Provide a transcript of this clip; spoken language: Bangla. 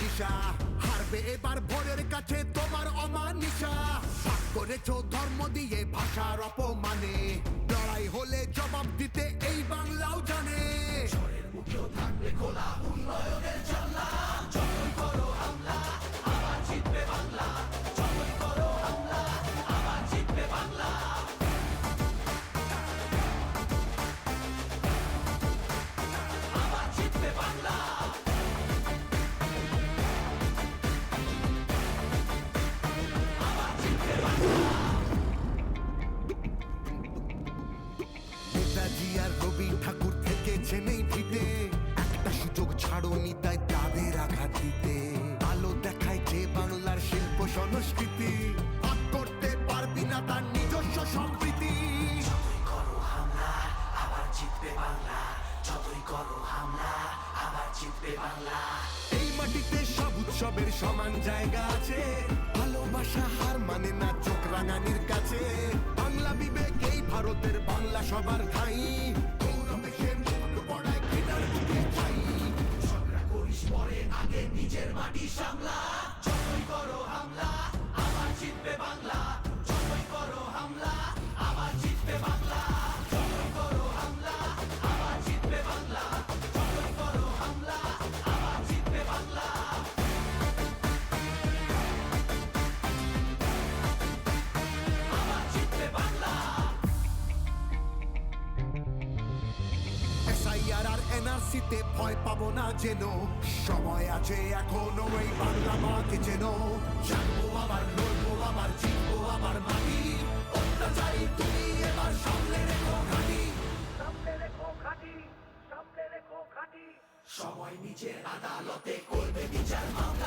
দিশা, হারবে এবার ভোরের কাছে তোমার অমানিসা। ভাগ করেছো ধর্ম দিয়ে ভাষার অপমানে, লড়াই হলে জবাব দিতে এই বাংলাও জানে। ঝড়ের মুখেও থাকবে খোলা উন্নয়নের জানলা, যতই করো হামলা আবার জিতবে বাংলা, যতই করো হামলা আবার জিতবে বাংলা। আবার জিতবে বাংলা। আবার জিতবে বাংলা। নেতাজি আর রবি ঠাকুর থেকেছেন এই ভিতে, একটা সুযোগ ছাড়োনি তাই তাদের আঘাত দিতে। আলো দেখায় যে বাংলার শিল্প সংস্কৃতি, ভাগ করতে পারবি না তার নিজস্ব সম্প্রীতি। যতই করো হামলা আবার জিতবে বাংলা, যতই করো হামলা আবার জিতবে বাংলা। এই মাটিতে সব উৎসবের সমান জায়গা আছে, ভালোবাসা হার মানে না চোখ রাঙানির কাছে। বাংলা বিবেক এই ভারতের বাংলা সবার ঠাই, গৌরবে সে মুখ পড়ায় ঘৃণার বুকে ঠাই। ঝগড়া করিস পরে আগে নিজের মাটি সামলা, যতই করো হামলা আবার জিতবে বাংলা, যতই করো হামলা আবার জিতবে বাংলা, যতই করো হামলা আবার জিতবে বাংলা, যতই করো হামলা আবার জিতবে বাংলা। আবার জিতবে বাংলা। এসআইআর আর এনআরসিতে ভয় পাবো না যেন, সময় আছে এখনো এই বাংলা মাকে যেন। জানবো আবার লড়বো আবার জিতবো আবার মাটি, অত্যাচারী তুমি এবার সামলে রেখো ঘাঁটি, সামলে রেখো ঘাঁটি, সামলে রেখো ঘাঁটি। সময় নিজের আদালতে করবে বিচার মামলা।